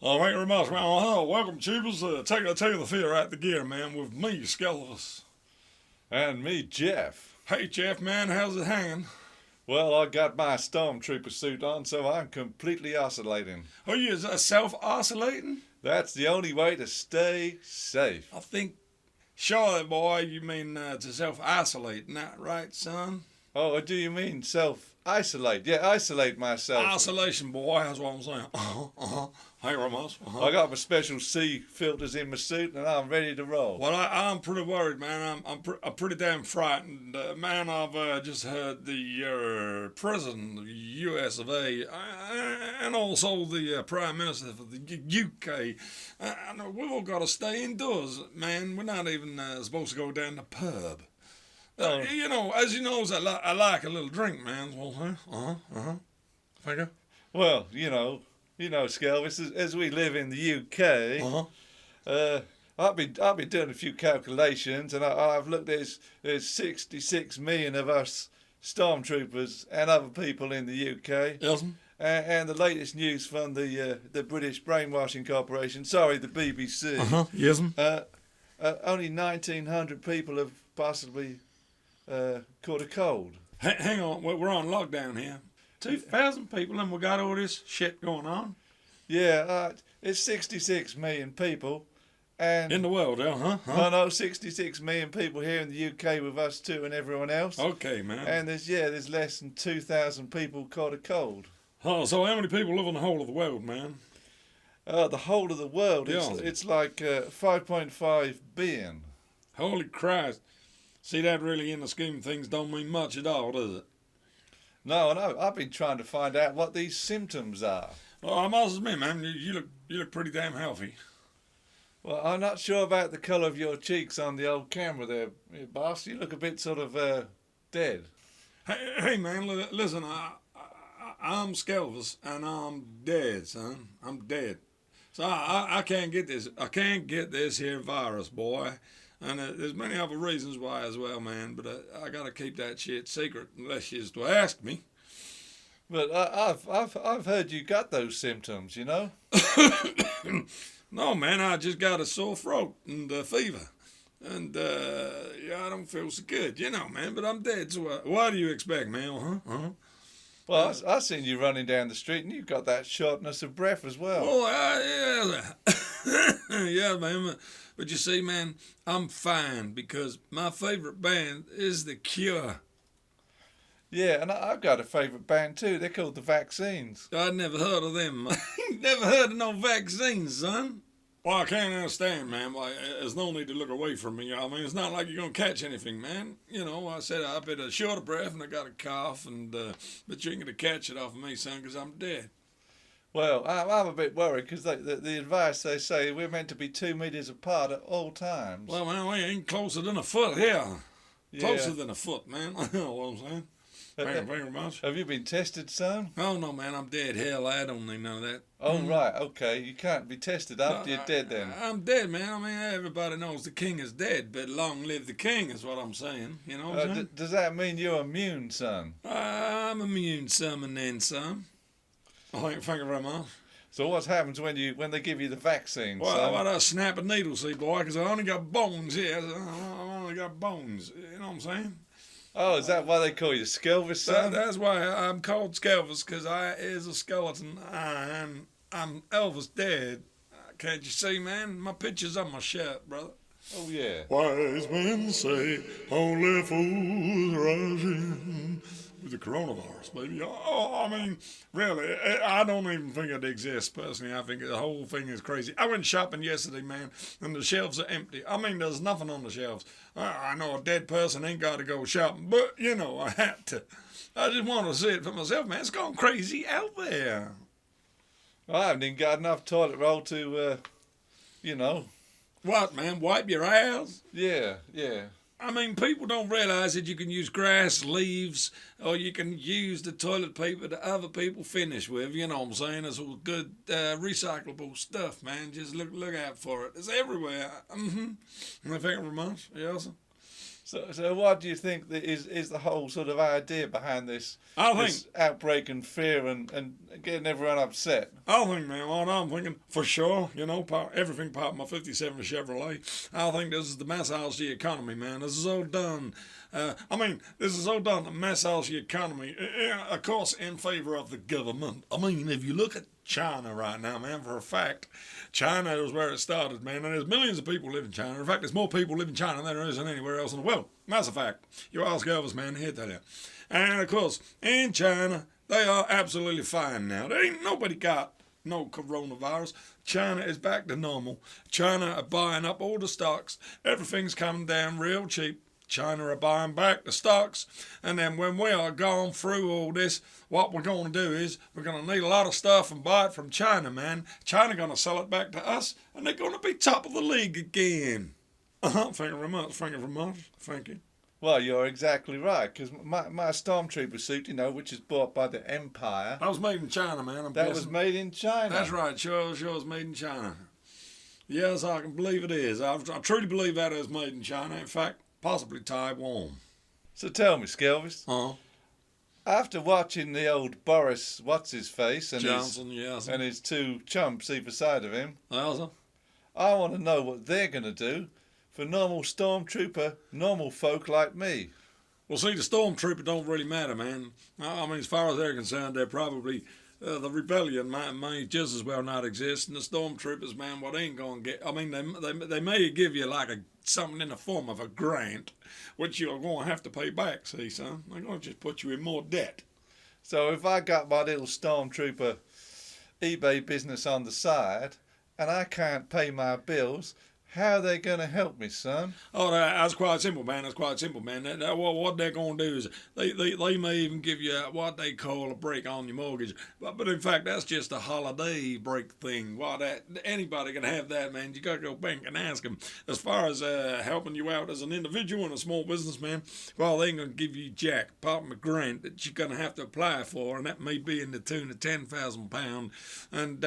Thank you very much, man. Welcome, Cheapers. Take the fear out the gear, man, with me, Skelvis. And me, Jeff. Hey, Jeff, man, how's it hanging? Well, I got my stormtrooper suit on, so I'm completely oscillating. Oh, you self-oscillating? That's the only way to stay safe. I think, surely, boy, you mean to self-isolate, not right, son? Oh, do you mean self-isolate? Yeah, isolate myself. Isolation, boy, that's what I'm saying. Thank you very much. I got my special C filters in my suit, and I'm ready to roll. Well, I'm pretty worried, man. I'm pretty damn frightened. Man, I've just heard the President of the US of A and also the Prime Minister of the UK. We've all got to stay indoors, man. We're not even supposed to go down the pub. As you know, I like a little drink, man. Thank you. Well, you know, Skelvis, as we live in the UK, I've been doing a few calculations, and I've looked. There's 66 million of us stormtroopers and other people in the UK. Yes. And the latest news from the British Brainwashing Corporation, the BBC. Yes. Only 1,900 people have possibly caught a cold. Hang on, we're on lockdown here. 2,000 people, and we got all this shit going on. Yeah, it's 66 million people, and in the world, huh? No, 66 million people here in the UK with us too, and everyone else. Okay, man. And there's less than 2,000 people caught a cold. Oh, so how many people live in the whole of the world, man? The whole of the world. It's like 5.5 billion. Holy Christ! See, that really, in the scheme of things, don't mean much at all, does it? No, I've been trying to find out what these symptoms are. Well, I must admit, man, you look pretty damn healthy. Well, I'm not sure about the colour of your cheeks on the old camera there, boss. You look a bit sort of dead. Hey, man, listen, I'm Skelvis, and I'm dead, son. I'm dead. So I can't get this. I can't get this here virus, boy. And there's many other reasons why as well, man. But I gotta keep that shit secret unless you just to ask me. But I've heard you got those symptoms, you know. No, man, I just got a sore throat and fever, and I don't feel so good, man. But I'm dead. So what do you expect, man? Well, I seen you running down the street, and you've got that shortness of breath as well. Oh, yeah, yeah, man. But you see, man, I'm fine because my favorite band is The Cure. Yeah, and I've got a favourite band too. They're called The Vaccines. I'd never heard of them. Never heard of no vaccines, son. Well, I can't understand, man. Why there's no need to look away from me. I mean, it's not like you're going to catch anything, man. I said I've been short of breath and I got a cough, but you ain't going to catch it off of me, son, because I'm dead. Well, I'm a bit worried because the advice they say we're meant to be 2 meters apart at all times. Well, man, we ain't closer than a foot here. Yeah. Closer than a foot, man. You know what I'm saying? Thank you very much. Have you been tested, son? Oh, no, man, I'm dead. Hell, I don't need none of that. Oh, right, okay. You can't be tested after you're dead then. I'm dead, man. I mean, everybody knows the king is dead, but long live the king is what I'm saying. You know what I'm saying? Does that mean you're immune, son? I'm immune some and then some. Thank you very much. So what happens when they give you the vaccine, well, son? Well, I snap a needle, see, boy, because I only got bones here. I only got bones. You know what I'm saying? Oh, is that why they call you Skelvis, son? That's why I'm called Skelvis, because I is a skeleton. I'm Elvis dead. Can't you see, man? My picture's on my shirt, brother. Oh, yeah. Wise men say only fools rush in with the coronavirus, baby. Oh, I mean, really, I don't even think it exists, personally. I think the whole thing is crazy. I went shopping yesterday, man, and the shelves are empty. I mean, there's nothing on the shelves. I know a dead person ain't got to go shopping, but, I had to. I just want to see it for myself, man. It's going crazy out there. I haven't even got enough toilet roll to, What, man? Wipe your ass? Yeah. I mean, people don't realize that you can use grass, leaves, or you can use the toilet paper that other people finish with. You know what I'm saying? It's all good recyclable stuff, man. Just look out for it. It's everywhere. Mm-hmm. Thank you very much. Yes. So what do you think that is the whole sort of idea behind this, I think this outbreak and fear and getting everyone upset? I think, man, what I'm thinking, for sure, everything part of my 57 Chevrolet, I think this is the massage the economy, man. This is all done. This is all done to massage the economy, of course, in favor of the government. I mean, if you look at China right now, man, for a fact, China is where it started, man, and there's millions of people live in China. In fact, there's more people live in China than there is in anywhere else in the world. That's a fact. You ask Elvis, man, he'll tell you. And, of course, in China, they are absolutely fine now. There ain't nobody got no coronavirus. China is back to normal. China are buying up all the stocks. Everything's coming down real cheap. China are buying back the stocks. And then when we are gone through all this, what we're going to do is we're going to need a lot of stuff and buy it from China, man. China going to sell it back to us, and they're going to be top of the league again. Thank you very much. Thank you very much. Thank you. Well, you're exactly right, because my Stormtrooper suit, which is bought by the Empire. That was made in China, man. That was made in China. That's right. Sure was made in China. Yes, I can believe it is. I truly believe that is made in China. In fact, possibly Taiwan. So tell me, Skelvis. Uh-huh. After watching the old Boris What's-His-Face and Johnson, yes. and his two chumps either side of him, Elsa? I want to know what they're going to do for normal Stormtrooper, normal folk like me. Well, see, the Stormtrooper don't really matter, man. I mean, as far as they're concerned, they're probably... the rebellion may just as well not exist, and the Stormtroopers, man, what ain't gonna get... I mean, they may give you like something in the form of a grant, which you're going to have to pay back, see, son? They're going to just put you in more debt. So if I got my little Stormtrooper eBay business on the side, and I can't pay my bills... How are they going to help me, son? Oh, that's quite simple, man. What they're going to do is they may even give you what they call a break on your mortgage. But in fact, that's just a holiday break thing. Anybody can have that, man. You got to go bank and ask them. As far as helping you out as an individual and a small businessman, well, they ain't going to give you jack. Apart from a grant that you're going to have to apply for, and that may be in the tune of £10,000. And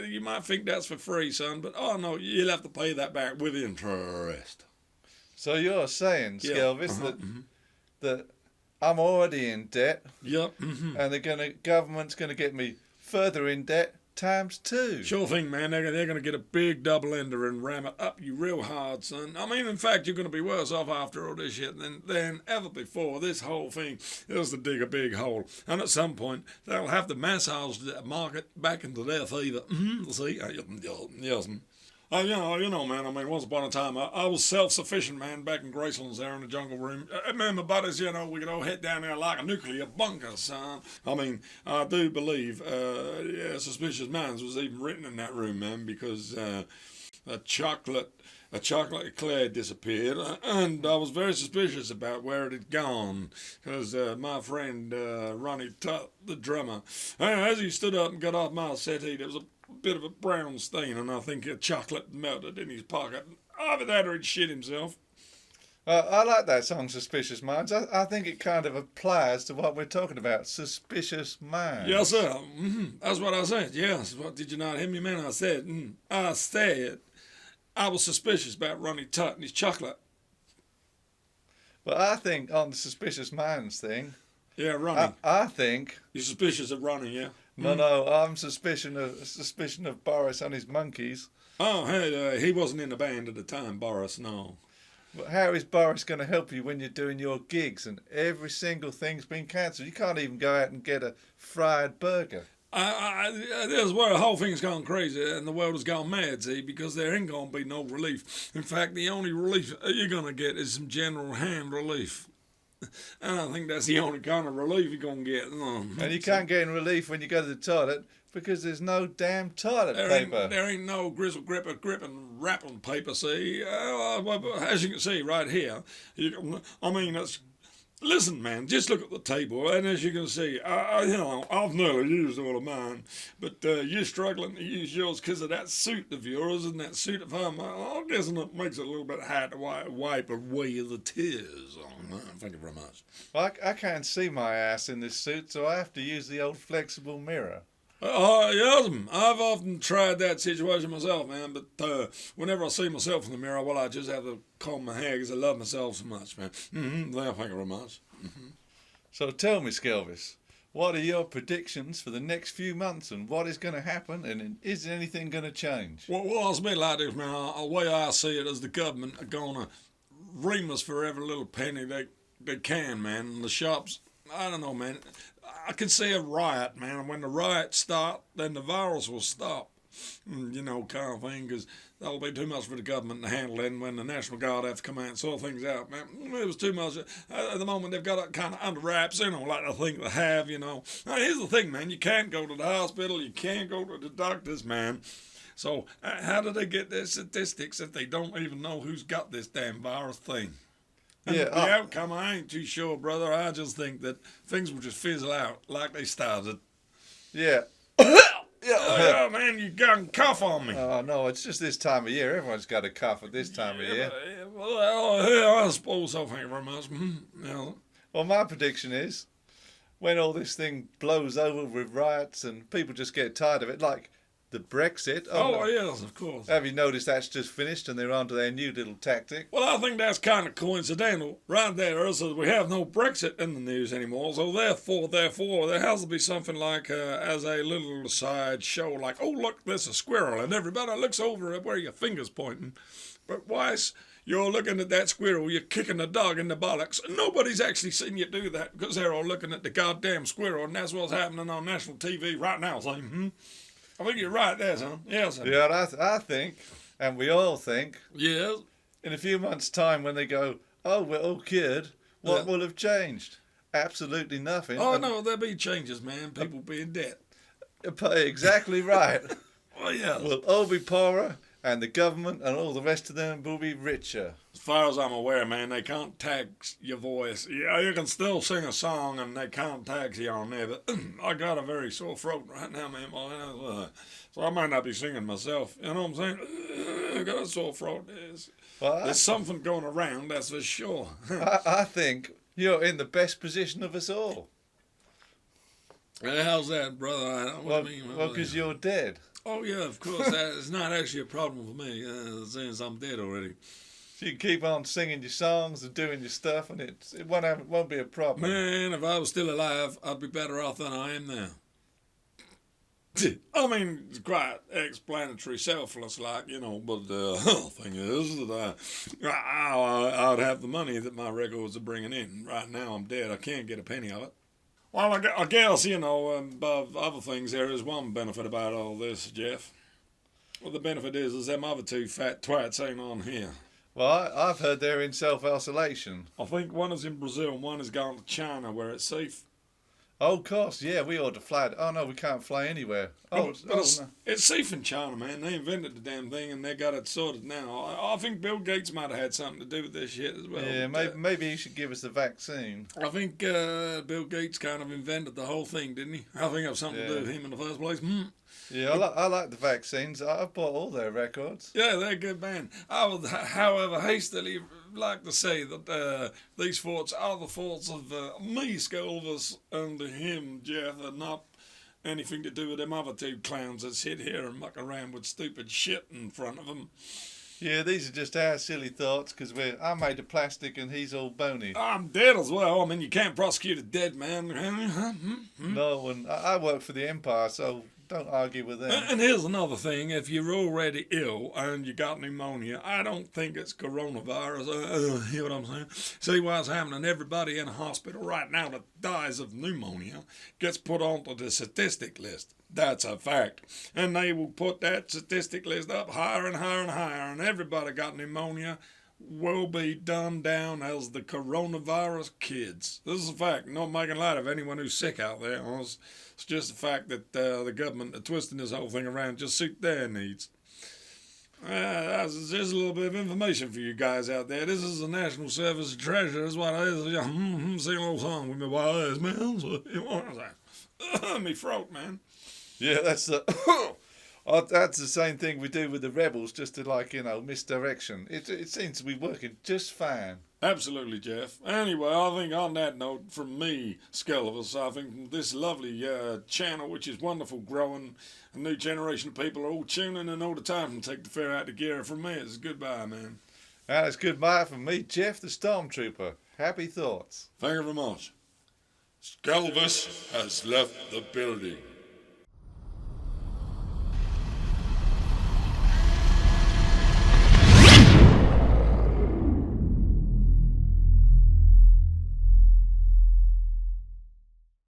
you might think that's for free, son, but oh no, you'll have to pay that back with interest. So you're saying, Skelvis, uh-huh, that I'm already in debt. Yep. And government's gonna get me further in debt ×2. Sure thing, man. They're gonna get a big double ender and ram it up you real hard, son. I mean, in fact, you're gonna be worse off after all this shit than ever before. This whole thing is to dig a big hole, and at some point they'll have to massage the market back into their favor. See, yes. You know, man, I mean, once upon a time, I was self-sufficient, man, back in Graceland's there in the jungle room. Man, my buddies, we could all head down there like a nuclear bunker, son. I mean, I do believe, Suspicious Minds was even written in that room, man, because a chocolate eclair disappeared, and I was very suspicious about where it had gone, because my friend Ronnie Tutt, the drummer, as he stood up and got off my settee, there was a bit of a brown stain, and I think a chocolate melted in his pocket. Either that or he'd shit himself. I like that song, Suspicious Minds. I think it kind of applies to what we're talking about, Suspicious Minds. Yes, sir. That's what I said. Yes. What, did you not hear me, man? I said I was suspicious about Ronnie Tutt and his chocolate. But I think on the Suspicious Minds thing... Yeah, Ronnie. I think... You're suspicious of Ronnie, yeah? No, I'm suspicion of Boris and his monkeys. Oh, hey, he wasn't in the band at the time, Boris, no. But how is Boris going to help you when you're doing your gigs and every single thing's been cancelled? You can't even go out and get a fried burger. This is where the whole thing's gone crazy and the world has gone mad, see, because there ain't going to be no relief. In fact, the only relief you're going to get is some general hand relief. And I think that's the only kind of relief you're going to get. And you can't get in relief when you go to the toilet because there's no damn toilet paper. There ain't no grizzle gripping wrapping paper, see. As you can see right here, listen, man, just look at the table, and as you can see, I've nearly used all of mine, but you're struggling to use yours because of that suit of yours and that suit of mine. I'm guessing it makes it a little bit hard to wipe away the tears. Thank you very much. I can't see my ass in this suit, so I have to use the old flexible mirror. Yes, I've often tried that situation myself, man. But whenever I see myself in the mirror, well, I just have to comb my hair because I love myself so much, man. Thank you very much. So tell me, Skelvis, what are your predictions for the next few months and what is going to happen and is anything going to change? Well, it's a bit like this, man. The way I see it is the government are going to ream us for every little penny they can, man. And the shops, I don't know, man. I could see a riot, man. When the riots start, then the virus will stop. Kind of thing, because that'll be too much for the government to handle. And when the National Guard have to come out and sort things out, man, it was too much. At the moment, they've got it kind of under wraps, like I think they have, Now, here's the thing, man. You can't go to the hospital. You can't go to the doctors, man. So how do they get their statistics if they don't even know who's got this damn virus thing? And the outcome, I ain't too sure, brother. I just think that things will just fizzle out like they started. Yeah. Yeah, man, you got a cough on me. Oh, no, it's just this time of year. Everyone's got a cough at this time of year. Well, I suppose so, thank you very much. Well, my prediction is when all this thing blows over with riots and people just get tired of it, like the Brexit. Yes, of course. Have you noticed that's just finished and they're on to their new little tactic? Well, I think that's kind of coincidental. Right there, so we have no Brexit in the news anymore. So therefore, there has to be something like as a little side show, like, oh, look, there's a squirrel. And everybody looks over at where your finger's pointing. But whilst you're looking at that squirrel, you're kicking the dog in the bollocks. Nobody's actually seen you do that because they're all looking at the goddamn squirrel. And that's what's happening on national TV right now. So, I think you're right there, son. Yes. Yeah, I think, and we all think, yes, in a few months' time when they go, oh, we're all cured, what will have changed? Absolutely nothing. Oh, no, there'll be changes, man. People be in debt. Exactly right. Oh, yeah. We'll all be poorer, and the government and all the rest of them will be richer. As far as I'm aware, man, they can't tax your voice. Yeah, you can still sing a song and they can't tax you on there, but I got a very sore throat right now, man. So I might not be singing myself. You know what I'm saying? I got a sore throat. There's something going around, that's for sure. I think you're in the best position of us all. How's that, brother? Well, because you're dead. Oh, yeah, of course. It's not actually a problem for me, since I'm dead already. So you can keep on singing your songs and doing your stuff, and it won't be a problem. Man, if I was still alive, I'd be better off than I am now. I mean, it's quite explanatory, selfless, like, but the thing is that I'd have the money that my records are bringing in. Right now, I'm dead. I can't get a penny of it. Well, I guess, above other things, there is one benefit about all this, Jeff. Well, the benefit is them other two fat twats ain't on here. Well, I've heard they're in self-isolation. I think one is in Brazil and one has gone to China where it's safe. Oh, of course, yeah, we ought to fly. Oh, no, we can't fly anywhere. No. It's safe in China, man. They invented the damn thing and they got it sorted now. I think Bill Gates might have had something to do with this shit as well. Yeah, maybe he should give us the vaccine. I think Bill Gates kind of invented the whole thing, didn't he? I think it has something to do with him in the first place. Yeah, I like the vaccines. I've bought all their records. Yeah, they're a good band. I would, however, hastily like to say that these thoughts are the thoughts of me, Skelvis, and him, Jeff, and not anything to do with them other two clowns that sit here and muck around with stupid shit in front of them. Yeah, these are just our silly thoughts because I'm made of plastic and he's all bony. I'm dead as well. I mean, you can't prosecute a dead man. No, and I work for the Empire, so don't argue with them. And here's another thing. If you're already ill and you got pneumonia, I don't think it's coronavirus. You know what I'm saying? See what's happening? Everybody in a hospital right now that dies of pneumonia gets put onto the statistic list. That's a fact. And they will put that statistic list up higher and higher and higher. And everybody got pneumonia will be dumbed down as the coronavirus kids. This is a fact. Not making light of anyone who's sick out there. It's just the fact that the government are twisting this whole thing around just suit their needs. That's just a little bit of information for you guys out there. This is a national service treasure. That's what it is. Sing a little song with me wise man. So, me throat, man. Yeah, that's the that's the same thing we do with the rebels, just to misdirection. It seems to be working just fine. Absolutely, Jeff. Anyway, I think on that note, from me, Skelvis, I think this lovely channel, which is wonderful, growing, a new generation of people are all tuning in all the time and take the fair out to Gary. From me, it's goodbye, man. And it's goodbye from me, Jeff the Stormtrooper. Happy thoughts. Thank you very much. Skelvis has left the building.